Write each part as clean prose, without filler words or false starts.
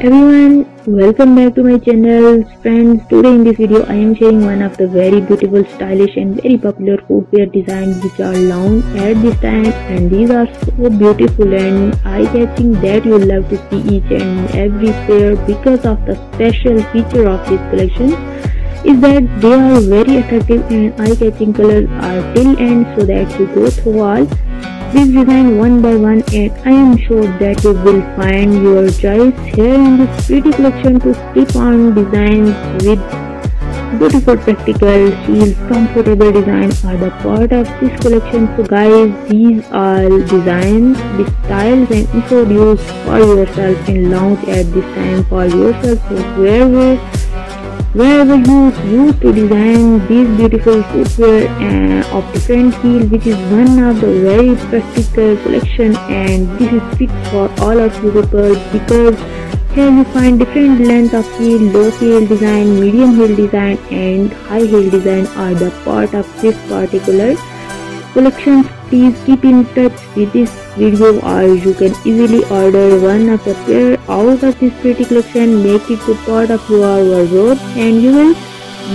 Everyone, welcome back to my channel. Friends, today in this video I am sharing one of the very beautiful, stylish and very popular footwear designs which are launched at this time, and these are so beautiful and eye-catching that you will love to see each and every pair because of the special feature of this collection is that they are very attractive and eye-catching. Colors are till end so that you go through all this design one by one, and I am sure that you will find your choice here in this pretty collection to slip on designs with beautiful practical heels. Comfortable designs are the part of this collection. So guys, these are designs, the styles and introduced for yourself and launch at this time for yourself. So wherever you used to design these beautiful footwear of different heel, which is one of the very practical collection, and this is fit for all of you people because here you find different length of heel, low heel design, medium heel design and high heel design are the part of this particular collections. Please keep in touch with this video or you can easily order one of the pair out of this pretty collection. Make it to part of your wardrobe and you will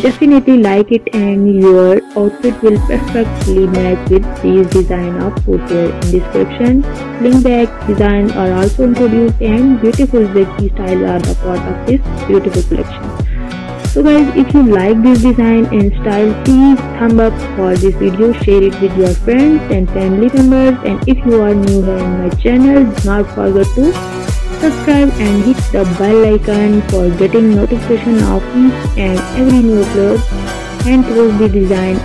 definitely like it, and your outfit will perfectly match with these design of footwear in this collection. Sling bag designs are also introduced and beautiful baggy styles are the part of this beautiful collection. So guys, if you like this design and style, please thumb up for this video, share it with your friends and family members, and if you are new here in my channel, do not forget to subscribe and hit the bell icon for getting notification of each and every new upload and post the design